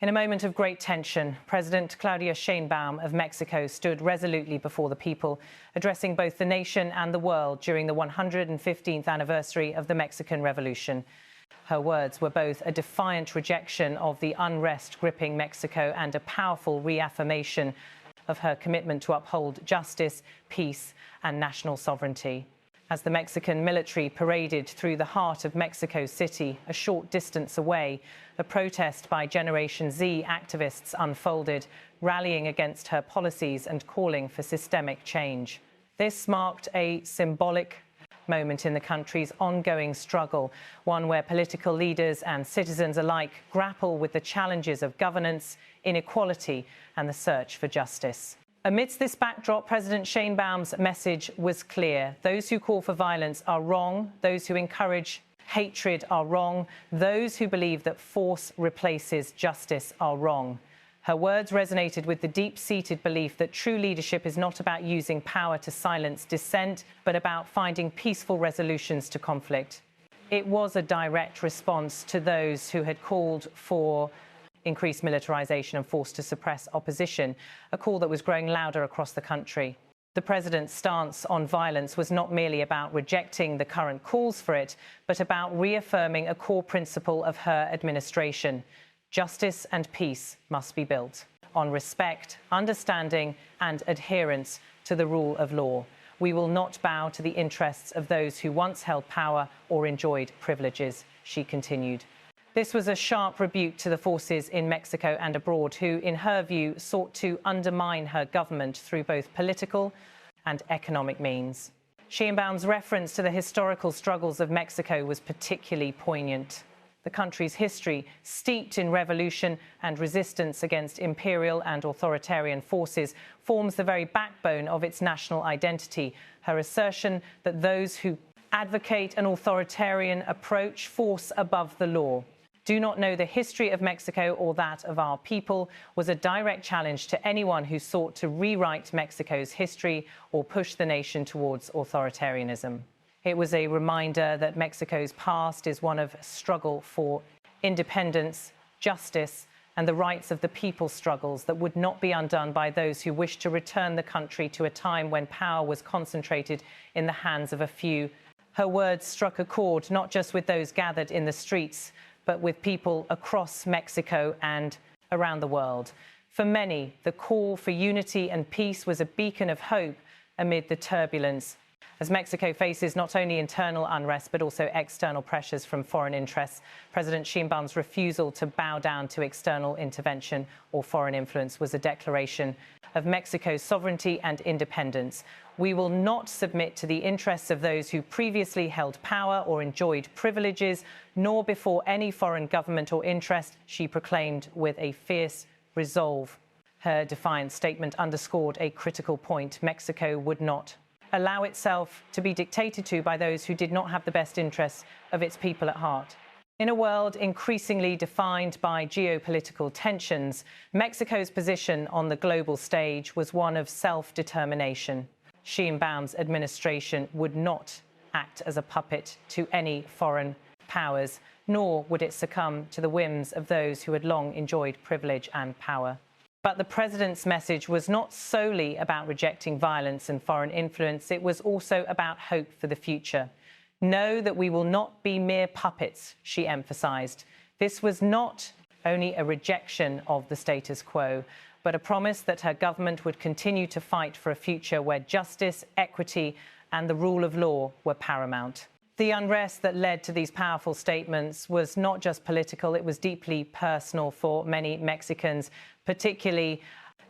In a moment of great tension, President Claudia Sheinbaum of Mexico stood resolutely before the people, addressing both the nation and the world during the 115th anniversary of the Mexican Revolution. Her words were both a defiant rejection of the unrest gripping Mexico and a powerful reaffirmation of her commitment to uphold justice, peace, and national sovereignty. As the Mexican military paraded through the heart of Mexico City, a short distance away, a protest by Generation Z activists unfolded, rallying against her policies and calling for systemic change. This marked a symbolic moment in the country's ongoing struggle, one where political leaders and citizens alike grapple with the challenges of governance, inequality, and the search for justice. Amidst this backdrop, President Sheinbaum's message was clear. Those who call for violence are wrong. Those who encourage hatred are wrong. Those who believe that force replaces justice are wrong. Her words resonated with the deep-seated belief that true leadership is not about using power to silence dissent, but about finding peaceful resolutions to conflict. It was a direct response to those who had called for increased militarization and force to suppress opposition, a call that was growing louder across the country. The president's stance on violence was not merely about rejecting the current calls for it, but about reaffirming a core principle of her administration. Justice and peace must be built on respect, understanding, and adherence to the rule of law. We will not bow to the interests of those who once held power or enjoyed privileges, she continued. This was a sharp rebuke to the forces in Mexico and abroad who, in her view, sought to undermine her government through both political and economic means. Sheinbaum's reference to the historical struggles of Mexico was particularly poignant. The country's history, steeped in revolution and resistance against imperial and authoritarian forces, forms the very backbone of its national identity. Her assertion that those who advocate an authoritarian approach, force above the law, do not know the history of Mexico or that of our people, was a direct challenge to anyone who sought to rewrite Mexico's history or push the nation towards authoritarianism. It was a reminder that Mexico's past is one of struggle for independence, justice, and the rights of the people's struggles that would not be undone by those who wish to return the country to a time when power was concentrated in the hands of a few. Her words struck a chord not just with those gathered in the streets, but with people across Mexico and around the world. For many, the call for unity and peace was a beacon of hope amid the turbulence, as Mexico faces not only internal unrest but also external pressures from foreign interests. President Sheinbaum's refusal to bow down to external intervention or foreign influence was a declaration of Mexico's sovereignty and independence. We will not submit to the interests of those who previously held power or enjoyed privileges, nor before any foreign government or interest, she proclaimed with a fierce resolve. Her defiant statement underscored a critical point. Mexico would not allow itself to be dictated to by those who did not have the best interests of its people at heart. In a world increasingly defined by geopolitical tensions, Mexico's position on the global stage was one of self-determination. Sheinbaum's administration would not act as a puppet to any foreign powers, nor would it succumb to the whims of those who had long enjoyed privilege and power. But the president's message was not solely about rejecting violence and foreign influence. It was also about hope for the future. Know that we will not be mere puppets, she emphasized. This was not only a rejection of the status quo, but a promise that her government would continue to fight for a future where justice, equity, and the rule of law were paramount. The unrest that led to these powerful statements was not just political, it was deeply personal for many Mexicans, particularly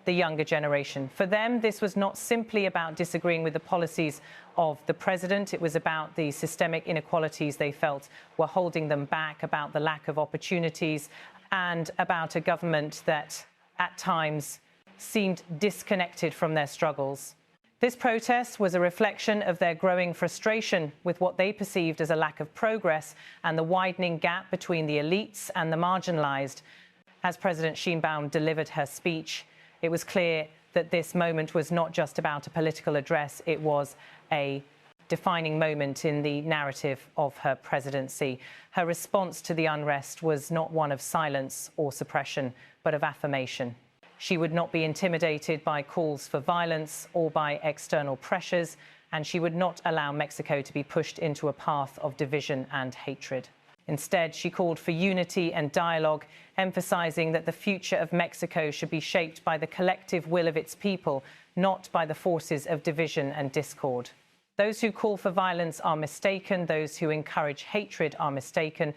the younger generation. For them, this was not simply about disagreeing with the policies of the president. It was about the systemic inequalities they felt were holding them back, about the lack of opportunities, and about a government that, at times, seemed disconnected from their struggles. This protest was a reflection of their growing frustration with what they perceived as a lack of progress and the widening gap between the elites and the marginalized. As President Sheinbaum delivered her speech, it was clear that this moment was not just about a political address, it was a defining moment in the narrative of her presidency. Her response to the unrest was not one of silence or suppression, but of affirmation. She would not be intimidated by calls for violence or by external pressures, and she would not allow Mexico to be pushed into a path of division and hatred. Instead, she called for unity and dialogue, emphasizing that the future of Mexico should be shaped by the collective will of its people, not by the forces of division and discord. Those who call for violence are mistaken. Those who encourage hatred are mistaken,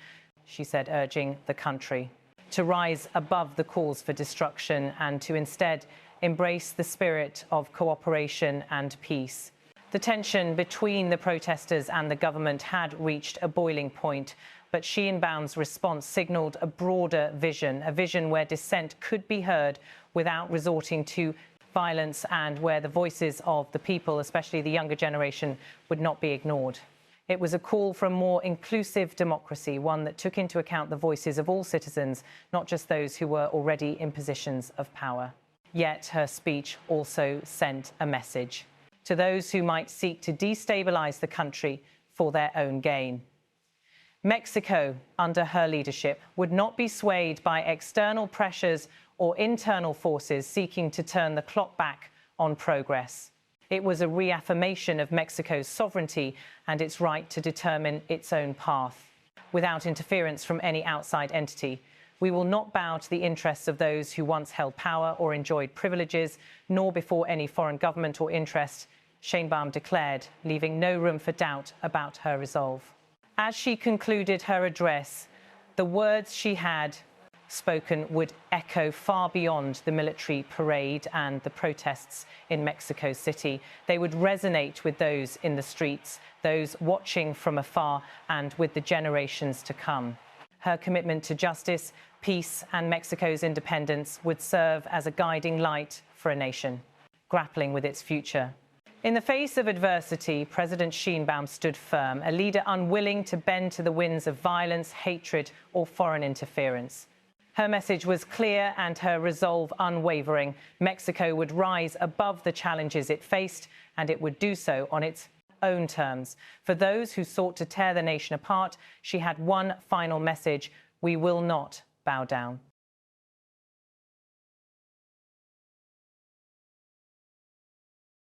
she said, urging the country to rise above the calls for destruction and to instead embrace the spirit of cooperation and peace. The tension between the protesters and the government had reached a boiling point, but Sheinbaum's response signalled a broader vision, a vision where dissent could be heard without resorting to violence and where the voices of the people, especially the younger generation, would not be ignored. It was a call for a more inclusive democracy, one that took into account the voices of all citizens, not just those who were already in positions of power. Yet her speech also sent a message to those who might seek to destabilise the country for their own gain. Mexico, under her leadership, would not be swayed by external pressures or internal forces seeking to turn the clock back on progress. It was a reaffirmation of Mexico's sovereignty and its right to determine its own path, without interference from any outside entity. We will not bow to the interests of those who once held power or enjoyed privileges, nor before any foreign government or interest, Sheinbaum declared, leaving no room for doubt about her resolve. As she concluded her address, the words she had spoken would echo far beyond the military parade and the protests in Mexico City. They would resonate with those in the streets, those watching from afar, and with the generations to come. Her commitment to justice, peace, and Mexico's independence would serve as a guiding light for a nation grappling with its future. In the face of adversity, President Sheinbaum stood firm, a leader unwilling to bend to the winds of violence, hatred, or foreign interference. Her message was clear and her resolve unwavering. Mexico would rise above the challenges it faced, and it would do so on its own terms. For those who sought to tear the nation apart, she had one final message: we will not bow down.